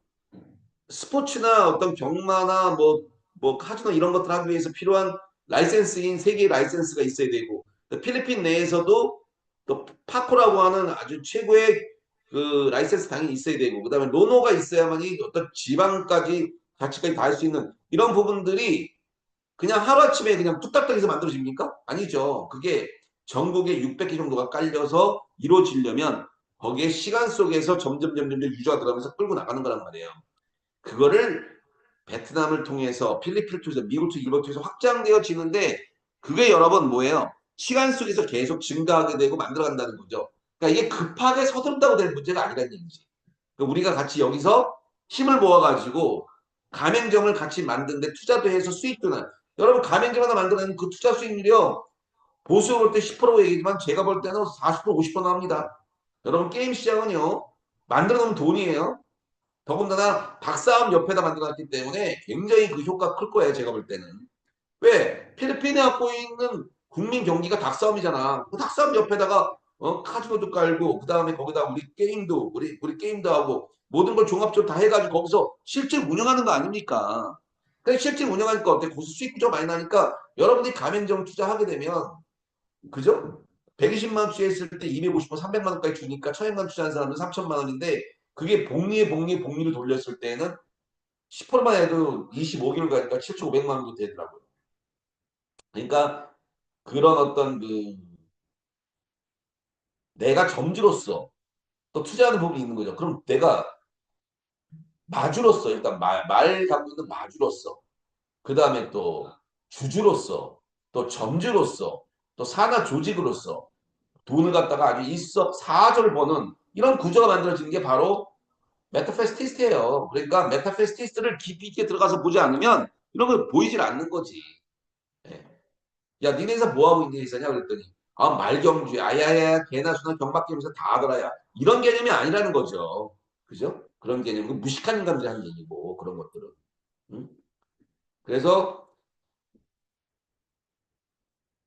스포츠나 어떤 경마나 뭐 카지노 이런 것들 하기 위해서 필요한 라이센스인 세계 라이센스가 있어야 되고 필리핀 내에서도 또 파코라고 하는 아주 최고의 그 라이센스 당연히 있어야 되고 그다음에 로노가 있어야만이 어떤 지방까지 가치까지 다 할 수 있는 이런 부분들이 그냥 하루아침에 그냥 뚝딱딱 해서 만들어집니까? 아니죠. 그게 전국에 600개 정도가 깔려서 이루어지려면 거기에 시간 속에서 점점 유저가 들어가면서 끌고 나가는 거란 말이에요. 그거를 베트남을 통해서 필리핀을 통해서 미국 통해서 일본 통해서 확장되어지는데 그게 여러분 뭐예요? 시간 속에서 계속 증가하게 되고 만들어간다는 거죠. 그러니까 이게 급하게 서두른다고 될 문제가 아니라는 얘기지. 그러니까 우리가 같이 여기서 힘을 모아가지고 가맹점을 같이 만드는데 투자도 해서 수익도 나. 여러분 가맹점 하나 만들어내는 그 투자 수익률이요. 보수 볼 때 10% 얘기지만 제가 볼 때는 40% 50% 나옵니다. 여러분 게임 시장은요. 만들어 놓으면 돈이에요. 더군다나 닭싸움 옆에다 만들어놨기 때문에 굉장히 그 효과가 클 거예요. 제가 볼 때는. 왜? 필리핀에 갖고 있는 국민 경기가 닭싸움이잖아. 그 닭싸움 옆에다가 카지노도 깔고 그 다음에 거기다 우리 게임도 하고 모든 걸 종합적으로 다 해가지고 거기서 실제 운영하는 거 아닙니까? 그러니까 실제 운영하니까 어때? 고수 수익이 좀 많이 나니까 여러분들이 가맹점 투자하게 되면 그죠? 120만 원 투자했을 때 250원, 300만 원까지 주니까 1000만 원 투자한 사람은 3천만 원인데 그게 복리를 돌렸을 때는 10%만 해도 25개월 가니까 7,500만 원도 되더라고요. 그러니까 그런 어떤 그 내가 점주로서 또 투자하는 부분이 있는 거죠. 그럼 내가 마주로서 일단 말 갖고 있는 마주로서 그 다음에 또 주주로서 또 점주로서 또 산하 조직으로서 돈을 갖다가 아주 일석사조를 버는 이런 구조가 만들어지는 게 바로 메타페스티스트예요. 그러니까 메타페스티스트를 깊이 있게 들어가서 보지 않으면 이런 거 보이질 않는 거지. 예. 야, 니네 회사 뭐 하고 있는 회사냐? 그랬더니, 아, 말경주야. 아야야, 개나 소나 경박기면서 다 하더라야. 이런 개념이 아니라는 거죠. 그죠? 그런 개념. 그 무식한 인간들이 하는 얘기고, 그런 것들은. 응? 그래서,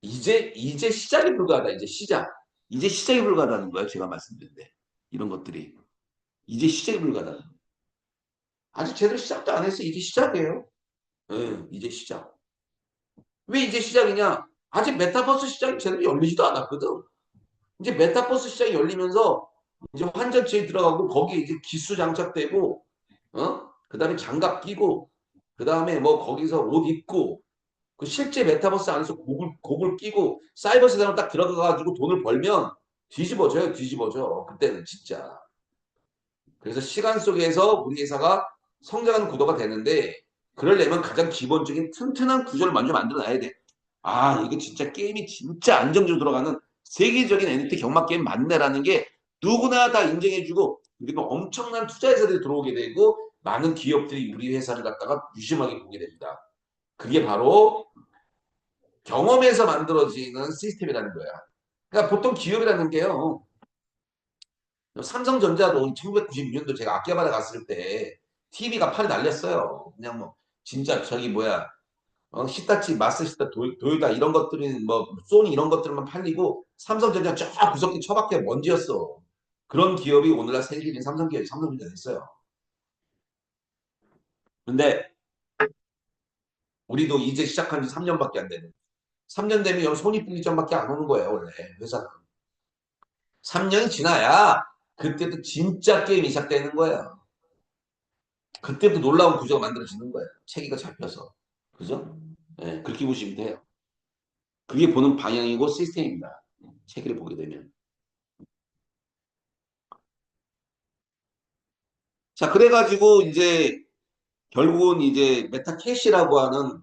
이제 시작이 불과하다. 이제 시작. 이제 시작이 불과하다는 거예요. 제가 말씀드린데. 이런 것들이. 이제 시작이 불과하다는 거예요. 아직 제대로 시작도 안 했어. 이제 시작이에요. 응, 이제 시작. 왜 이제 시작이냐? 아직 메타버스 시장이 제대로 열리지도 않았거든. 이제 메타버스 시장이 열리면서 이제 환전체에 들어가고 거기에 이제 기수 장착되고 그다음에 장갑 끼고 그다음에 뭐 거기서 옷 입고 그 실제 메타버스 안에서 곡을 끼고 사이버 세상으로 딱 들어가 가지고 돈을 벌면 뒤집어져요. 뒤집어져. 그때는 진짜. 그래서 시간 속에서 우리 회사가 성장하는 구도가 되는데 그러려면 가장 기본적인 튼튼한 구조를 먼저 만들어놔야 돼. 아, 이게 진짜 게임이 진짜 안정적으로 들어가는 세계적인 NFT 경마 게임 맞네라는 게 누구나 다 인정해주고 그리고 엄청난 투자 회사들이 들어오게 되고 많은 기업들이 우리 회사를 갖다가 유심하게 보게 됩니다. 그게 바로 경험에서 만들어지는 시스템이라는 거야. 그러니까 보통 기업이라는 게요. 삼성전자도 1996년도 제가 아키하바라 갔을 때 TV가 팔이 날렸어요. 그냥 뭐 진짜 저기 뭐야 히타치, 마스시타, 도요타 이런 것들은 뭐 소니 이런 것들만 팔리고 삼성전자 쫙 구석기 처박혀 먼지였어. 그런 기업이 오늘날 세계적인 삼성기업이 삼성전자 됐어요. 근데 우리도 이제 시작한 지 3년밖에 안 되는. 3년 되면 여기 손익분기점밖에 안 오는 거예요, 원래 회사는. 3년이 지나야 그때도 진짜 게임이 시작되는 거예요. 그때부터 놀라운 구조가 만들어지는 거예요. 체계가 잡혀서. 그죠? 네, 그렇게 보시면 돼요. 그게 보는 방향이고 시스템입니다. 체계를 보게 되면. 자, 그래가지고 이제 결국은 이제 메타캐시라고 하는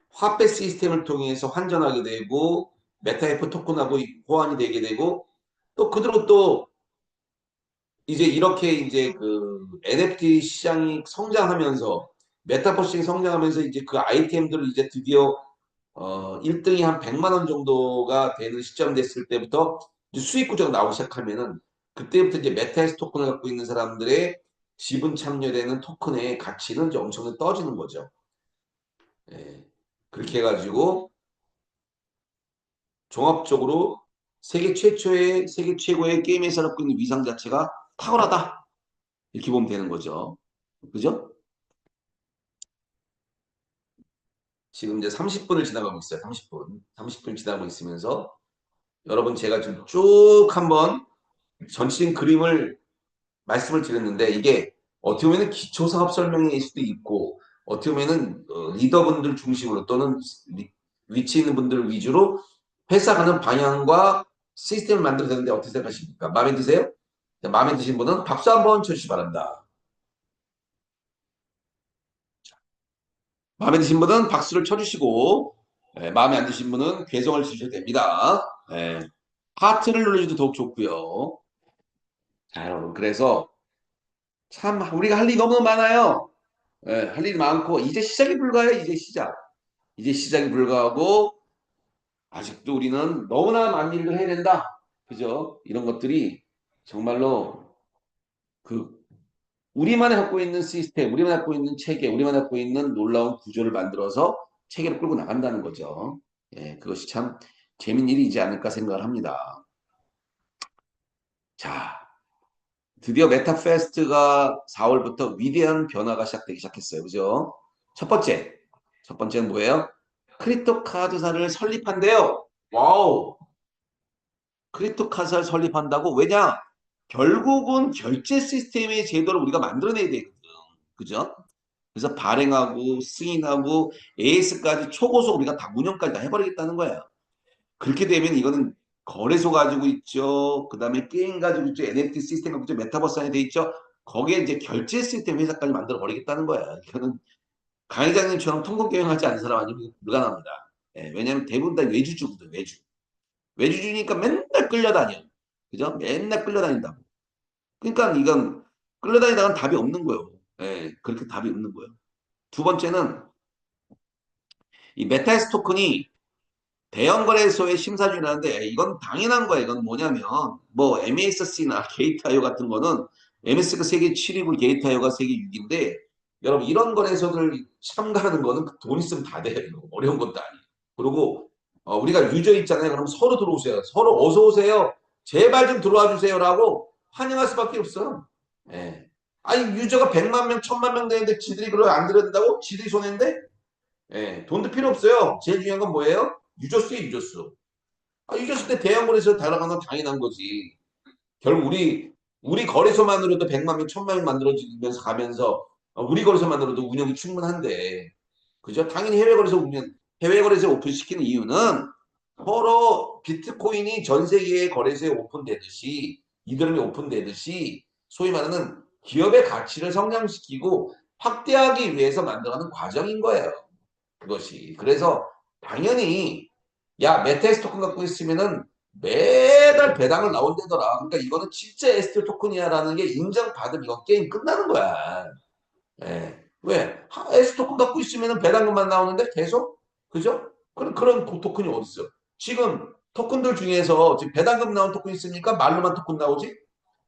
화폐 시스템을 통해서 환전하게 되고 메타에프 토큰하고 호환이 되게 되고 또 그대로 또 이제 이렇게 이제 그 NFT 시장이 성장하면서 메타버스 시장이 성장하면서 이제 그 아이템들을 이제 드디어 1등이 한 100만 원 정도가 되는 시점 됐을 때부터 이제 수익 구조가 나오기 시작하면은 그때부터 이제 메타에스 토큰을 갖고 있는 사람들의 지분 참여되는 토큰의 가치는 이제 엄청나게 떠지는 거죠. 예. 그렇게 해가지고 종합적으로 세계 최고의 게임 회사를 갖고 있는 위상 자체가 탁월하다. 이렇게 보면 되는 거죠. 그죠? 지금 이제 30분을 지나가고 있어요. 30분. 30분 지나고 있으면서 여러분 제가 지금 쭉 한번 전체적인 그림을 말씀을 드렸는데 이게 어떻게 보면 기초 사업 설명일 수도 있고 어떻게 보면은 리더분들 중심으로 또는 위치 있는 분들 위주로 회사 가는 방향과 시스템을 만들어야 되는데 어떻게 생각하십니까? 마음에 드세요? 자, 마음에 드신 분은 박수 한번 쳐주시기 바랍니다. 마음에 드신 분은 박수를 쳐주시고 마음에 안 드신 분은 괴성을 치셔도 됩니다. 하트를 눌러주셔도 더욱 좋고요. 자, 여러분 그래서 참 우리가 할 일이 너무 많아요. 할 일이 많고 이제 시작이 불과해요. 이제 시작. 이제 시작이 불과하고 아직도 우리는 너무나 많은 일을 해야 된다. 그죠? 이런 것들이 정말로 그 우리만 갖고 있는 시스템, 우리만 갖고 있는 체계, 우리만 갖고 있는 놀라운 구조를 만들어서 체계를 끌고 나간다는 거죠. 예, 그것이 참 재밌는 일이지 않을까 생각을 합니다. 자, 드디어 메타페스트가 4월부터 위대한 변화가 시작되기 시작했어요. 그죠? 첫 번째, 첫 번째는 뭐예요? 크립토 카드사를 설립한대요. 와우. 크립토 카드사를 설립한다고? 왜냐? 결국은 결제 시스템의 제도를 우리가 만들어내야 되거든. 그죠? 그래서 발행하고 승인하고 AS까지 초고속 우리가 다 운영까지 다 해버리겠다는 거야. 그렇게 되면 이거는 거래소 가지고 있죠. 그 다음에 게임 가지고 있죠. NFT 시스템 가지고 있죠. 메타버스 안에 돼 있죠. 거기에 이제 결제 시스템 회사까지 만들어 버리겠다는 거야. 이거는 강 회장님처럼 통금 경영하지 않은 사람 아니면 불가능합니다. 예, 왜냐하면 대부분 다 외주주거든, 외주. 외주주니까 맨날 끌려다녀. 그죠? 맨날 끌려다닌다고. 그러니까 이건 끌려다니다가는 답이 없는 거예요. 예, 그렇게 답이 없는 거예요. 두 번째는 이 메타에스 토큰이 대형 거래소의 심사준이라는데 이건 당연한 거야. 이건 뭐냐면 뭐 MASC나 게이트아이오 같은 거는 MS가 세계 7위고 게이트아이오가 세계 6위인데 여러분 이런 거래소들 참가하는 거는 돈 있으면 다 돼요. 이거. 어려운 것도 아니에요. 그리고 우리가 유저 있잖아요. 그럼 서로 들어오세요. 서로 어서 오세요. 제발 좀 들어와 주세요라고 환영할 수밖에 없어. 예. 아니 유저가 100만 명, 1000만 명 되는데 지들이 그걸 안 들어야 된다고? 지들이 손해인데? 예, 돈도 필요 없어요. 제일 중요한 건 뭐예요? 유저수에 유저수. 아, 유저수 때 대형 거래소 달아가는 건 당연한 거지. 결국 우리 거래소만으로도 100만 명, 1000만 명 만들어지면서 가면서 우리 거래소만으로도 운영이 충분한데, 그죠? 당연히 해외 거래소 오픈시키는 이유는 서로 비트코인이 전 세계의 거래소에 오픈되듯이 이더리움이 오픈되듯이 소위 말하는 기업의 가치를 성장시키고 확대하기 위해서 만들어가는 과정인 거예요. 그것이. 그래서 당연히 야 메타에스 토큰 갖고 있으면은 매달 배당을 나온다더라. 그러니까 이거는 진짜 에스테 토큰이야라는 게 인정받으면 이건 게임 끝나는 거야. 예. 왜? 에스 토큰 갖고 있으면은 배당금만 나오는데 계속 그죠? 그런 토큰이 어디 있어? 지금 토큰들 중에서 지금 배당금 나온 토큰 있습니까? 말로만 토큰 나오지?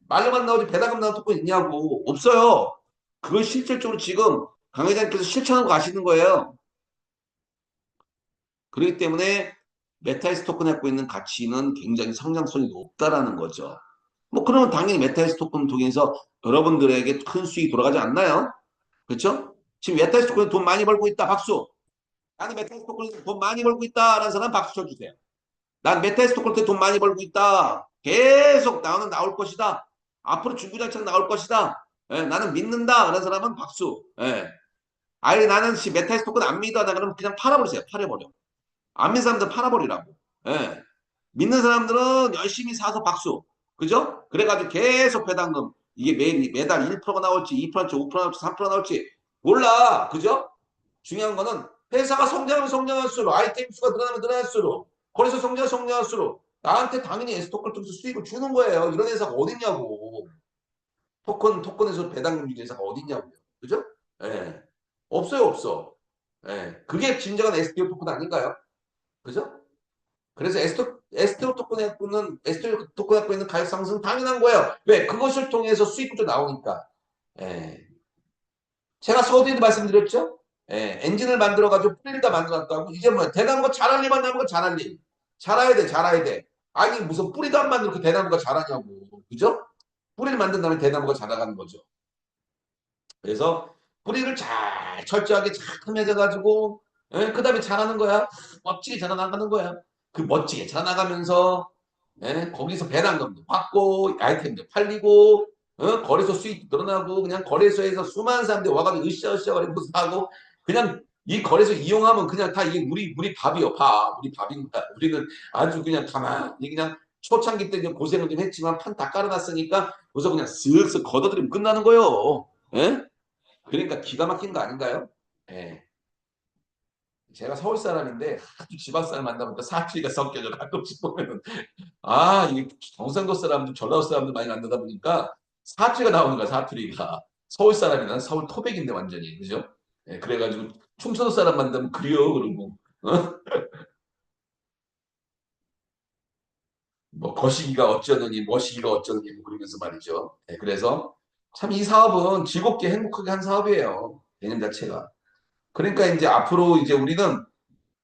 말로만 나오지 배당금 나온 토큰 있냐고 없어요. 그걸 실질적으로 지금 강 회장님께서 실천하고 가시는 거예요. 그렇기 때문에 메타에스 토큰이 갖고 있는 가치는 굉장히 성장성이 높다라는 거죠. 뭐 그러면 당연히 메타에스 토큰 통해서 여러분들에게 큰 수익이 돌아가지 않나요? 그렇죠? 지금 메타에스 토큰에 돈 많이 벌고 있다. 박수. 나는 메타에스 토큰에 돈 많이 벌고 있다라는 사람 박수 쳐주세요. 난 메타에스 토큰에 돈 많이 벌고 있다. 계속 나올 것이다. 앞으로 중구장창 나올 것이다. 예, 나는 믿는다. 라는 사람은 박수. 예. 아예 나는 메타에스 토큰 안 믿어. 나 그러면 그냥 팔아버리세요. 팔아버려. 안 믿는 사람들 팔아버리라고. 예. 믿는 사람들은 열심히 사서 박수. 그죠? 그래가지고 계속 배당금. 이게 매달 1%가 나올지, 2%, 5% 나올지, 3% 나올지 몰라. 그죠? 중요한 거는 회사가 성장하면 성장할수록 아이템 수가 늘어나면 늘어날수록 거기서 성장할수록 나한테 당연히 에스토크를 통해서 수익을 주는 거예요. 이런 회사가 어딨냐고. 토큰에서 배당금 주는 회사가 어딨냐고요. 그죠? 예. 없어요, 없어. 예. 그게 진정한 STO 토큰 아닌가요? 그죠? 그래서 에스테오 토큰을 갖고 있는 가격 상승 당연한 거예요. 왜? 그것을 통해서 수익도 나오니까. 예. 제가 서두에도 말씀드렸죠? 예. 엔진을 만들어가지고 뿌리를 만들어놨다고. 이제 뭐야? 대나무가 자랄 일만 남은 거 자랄 일. 자라야 돼, 자라야 돼. 아니, 무슨 뿌리도 안 만들고 대나무가 자라냐고. 그죠? 뿌리를 만든 다음에 대나무가 자라가는 거죠. 그래서 뿌리를 잘 철저하게 잘 맺어가지고 그 다음에 자라는 거야. 멋지게 자라나가는 거야. 그 멋지게 자라나가면서 거기서 배당금도 받고 아이템도 팔리고 거래소 수익도 늘어나고 그냥 거래소에서 수많은 사람들이 와가지고 으쌰으쌰 거리고 사고 그냥 이 거래소 이용하면 그냥 다 이게 우리 밥이요 밥 우리 밥인 거야. 우리는 아주 그냥 가만히 그냥 초창기 때 고생을 좀 했지만 판 다 깔아놨으니까 그래서 그냥 슥슥 걷어들이면 끝나는 거예요. 예? 그러니까 기가 막힌 거 아닌가요? 예. 제가 서울 사람인데 아주 지방 사람 만나보니까 사투리가 섞여져 가끔씩 보면은 아 이게 경상도 사람들 전라도 사람들 많이 만나다 보니까 사투리가 나오는 거야 사투리가 서울 사람이 난 서울 토백인데 완전히 그죠? 예, 그래가지고 충청도 사람 만나면 그래요 그러고 뭐 거시기가 어쩌느니 머시기가 어쩌느니 뭐 그러면서 말이죠. 예, 그래서 참 이 사업은 즐겁게 행복하게 한 사업이에요 개념 자체가. 그러니까 이제 앞으로 이제 우리는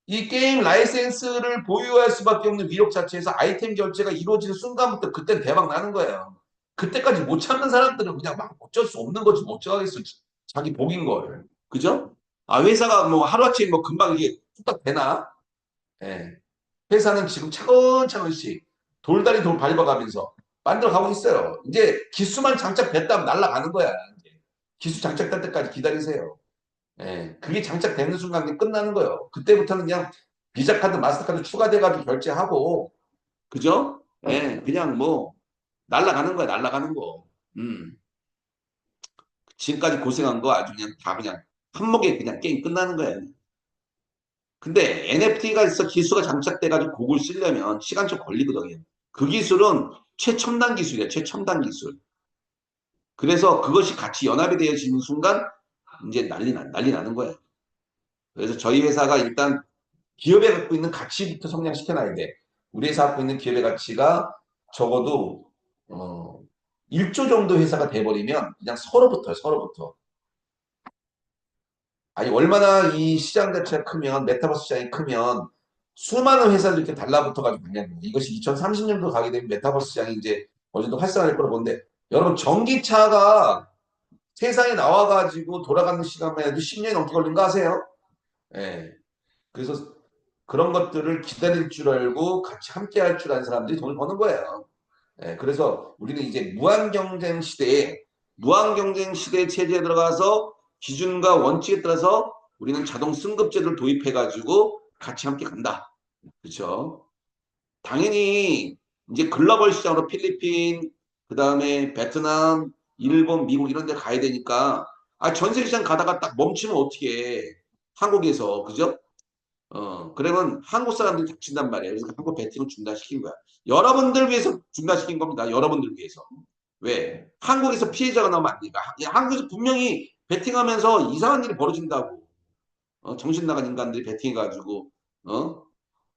이 게임 라이센스를 보유할 수밖에 없는 위력 자체에서 아이템 결제가 이루어지는 순간부터 그때 대박 나는 거예요. 그때까지 못 참는 사람들은 그냥 막 어쩔 수 없는 거지 못 어쩌겠어. 자기 복인 걸. 그죠? 아, 회사가 뭐 하루아침에 뭐 금방 이게 뚝딱 되나? 예. 회사는 지금 차근차근씩 돌다리 돌 밟아가면서 만들어가고 있어요. 이제 기수만 장착됐다면 날아가는 거야. 이제. 기수 장착될 때까지 기다리세요. 예, 그게 장착되는 순간 끝나는 거예요. 그때부터는 그냥 비자 카드, 마스터카드 추가돼가지고 결제하고, 그죠? 예, 그냥 뭐 날라가는 거야, 날라가는 거. 음, 지금까지 고생한 거 아주 그냥 다 그냥 한몫에 그냥 게임 끝나는 거야. 근데 NFT가 있어 기술가 장착돼가지고 곡을 쓰려면 시간 좀 걸리거든요. 그 기술은 최첨단 기술이야, 최첨단 기술. 그래서 그것이 같이 연합이 되어지는 순간 이제 난리 나는 거야. 그래서 저희 회사가 일단 기업에 갖고 있는 가치부터 성장시켜놔야 돼. 우리 회사 갖고 있는 기업의 가치가 적어도 1조 정도 회사가 돼버리면 그냥 서로부터 서로부터. 아니 얼마나 이 시장 자체가 크면 메타버스 시장이 크면 수많은 회사들 이렇게 달라붙어가지고 그냥 이것이 2030년도 가게 되면 메타버스 시장이 이제 어느 정도 활성화될 거라고 보는데 여러분 전기차가 세상에 나와가지고 돌아가는 시간만 해도 10년이 넘게 걸린 거 아세요? 예. 그래서 그런 것들을 기다릴 줄 알고 같이 함께 할 줄 아는 사람들이 돈을 버는 거예요. 예, 그래서 우리는 이제 무한 경쟁 시대 체제에 들어가서 기준과 원칙에 따라서 우리는 자동 승급제를 도입해 가지고 같이 함께 간다. 그렇죠? 당연히 이제 글로벌 시장으로 필리핀, 그다음에 베트남, 일본, 미국 이런 데 가야 되니까 전 세계 시장 가다가 딱 멈추면 어떻게 해? 한국에서 그죠? 그러면 한국 사람들이 닥친단 말이에요. 그래서 한국 배팅을 중단시킨 거야. 여러분들 위해서 중단시킨 겁니다. 여러분들 위해서. 왜? 한국에서 피해자가 나오면 안 되니까. 한국에서 분명히 배팅하면서 이상한 일이 벌어진다고. 정신 나간 인간들이 배팅해가지고, 어?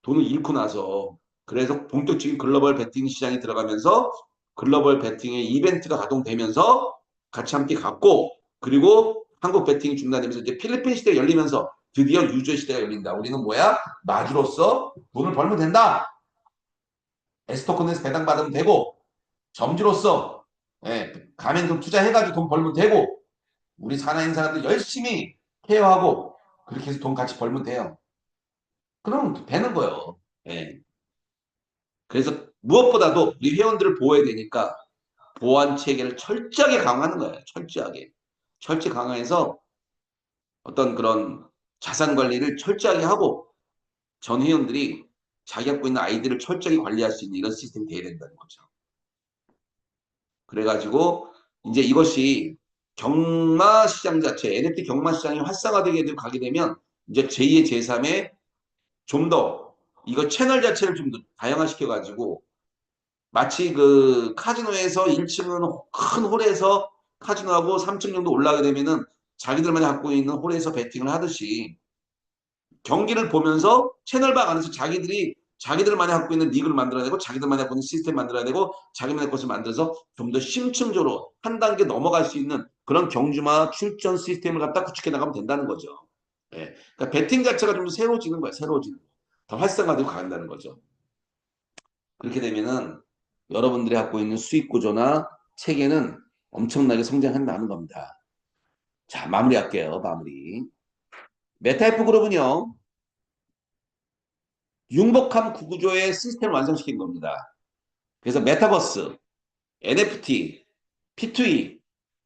돈을 잃고 나서. 그래서 본격적인 글로벌 배팅 시장이 들어가면서 글로벌 배팅의 이벤트가 가동되면서 같이 함께 갔고, 그리고 한국 배팅이 중단되면서 이제 필리핀 시대가 열리면서 드디어 유저 시대가 열린다. 우리는 뭐야? 마주로서 돈을 벌면 된다. 에스토큰에서 배당받으면 되고, 점주로서 가맹점 투자해가지고 돈 벌면 되고, 우리 사나인 사람들 열심히 케어하고 그렇게 해서 돈 같이 벌면 돼요. 그럼 되는 거예요. 예. 그래서 무엇보다도 우리 회원들을 보호해야 되니까 보안 체계를 철저하게 강화하는 거예요. 철저하게. 철저히 강화해서 어떤 그런 자산 관리를 철저하게 하고 전 회원들이 자기 갖고 있는 아이들을 철저히 관리할 수 있는 이런 시스템이 돼야 된다는 거죠. 그래가지고 이제 이것이 경마 시장 자체, NFT 경마 시장이 활성화되게 되고 가게 되면 이제 제2의 제3의 좀 더 이거 채널 자체를 좀 더 다양화시켜가지고 마치 그 카지노에서 1층은 큰 홀에서 카지노하고 3층 정도 올라가게 되면은 자기들만이 갖고 있는 홀에서 베팅을 하듯이 경기를 보면서 채널방 안에서 자기들만이 갖고 있는 리그를 만들어야 되고 자기들만이 갖고 있는 시스템 만들어야 되고 자기만의 것을 만들어서 좀 더 심층적으로 한 단계 넘어갈 수 있는 그런 경주마 출전 시스템을 갖다 구축해 나가면 된다는 거죠. 예. 그러니까 배팅 자체가 좀 더 새로워지는 거야. 새로워지는 거. 더 활성화되고 간다는 거죠. 그렇게 되면은 여러분들이 갖고 있는 수익 구조나 체계는 엄청나게 성장한다는 겁니다. 자, 마무리할게요. 마무리. 메타이프 그룹은요. 융복함 구조의 시스템을 완성시킨 겁니다. 그래서 메타버스, NFT, P2E,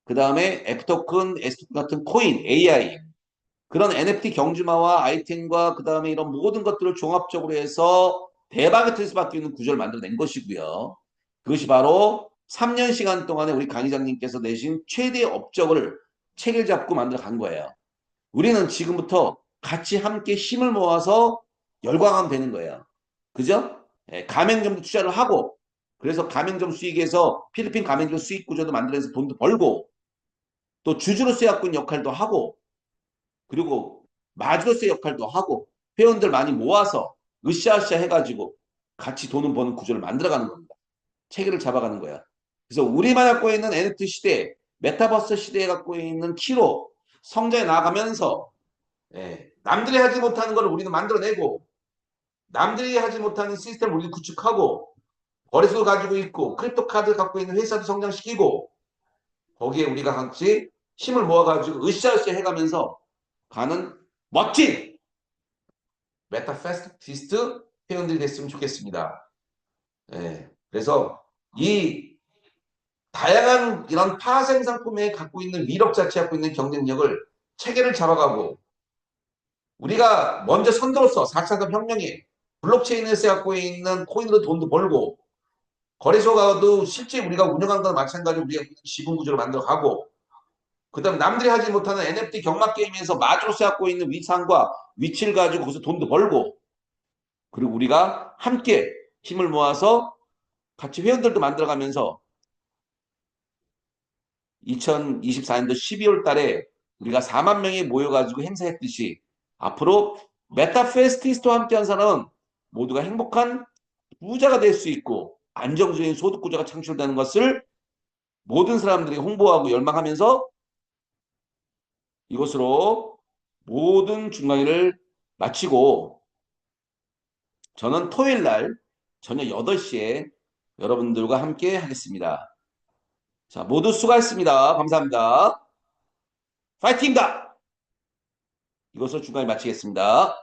그 다음에 F토큰, S토큰 같은 코인, AI, 그런 NFT 경주마와 아이템과 그 다음에 이런 모든 것들을 종합적으로 해서 대박의 틀에서 바뀌는 구조를 만들어낸 것이고요. 그것이 바로 3년 시간 동안에 우리 강의장님께서 내신 최대 업적을 체계를 잡고 만들어 간 거예요. 우리는 지금부터 같이 함께 힘을 모아서 열광하면 되는 거예요. 그죠? 가맹점도 투자를 하고 그래서 가맹점 수익에서 필리핀 가맹점 수익 구조도 만들어서 돈도 벌고 또 주주로서의 갖고 있는 역할도 하고 그리고 마주로서의 역할도 하고 회원들 많이 모아서 으쌰으쌰 해가지고 같이 돈을 버는 구조를 만들어가는 겁니다. 체계를 잡아가는 거야. 그래서 우리만 갖고 있는 NFT 시대, 메타버스 시대에 갖고 있는 키로 성장해 나가면서 남들이 하지 못하는 걸 우리는 만들어내고 남들이 하지 못하는 시스템을 우리는 구축하고 거래소 가지고 있고 크립토 카드 갖고 있는 회사도 성장시키고 거기에 우리가 같이 힘을 모아가지고 으쌰으쌰 해가면서 가는 멋진 메타페스티스트 회원들이 됐으면 좋겠습니다. 그래서 이 다양한 이런 파생 상품에 갖고 있는 위력 자체 갖고 있는 경쟁력을 체계를 잡아가고 우리가 먼저 선도로서 4차 산업혁명에 블록체인에서 갖고 있는 코인으로 돈도 벌고 거래소가도 실제 우리가 운영하는 거나 마찬가지로 우리가 지분 구조를 만들어가고 그다음 남들이 하지 못하는 NFT 경마 게임에서 마주로서 갖고 있는 위상과 위치를 가지고 거기서 돈도 벌고 그리고 우리가 함께 힘을 모아서 같이 회원들도 만들어가면서 2024년도 12월 달에 우리가 4만 명이 모여가지고 행사했듯이 앞으로 메타페스티스트와 함께한 사람은 모두가 행복한 부자가 될 수 있고 안정적인 소득 구조가 창출되는 것을 모든 사람들에게 홍보하고 열망하면서 이것으로 모든 중강의를 마치고 저는 토요일 날 저녁 8시에 여러분들과 함께 하겠습니다. 자, 모두 수고하셨습니다. 감사합니다. 파이팅입니다. 이것으로 중강의 마치겠습니다.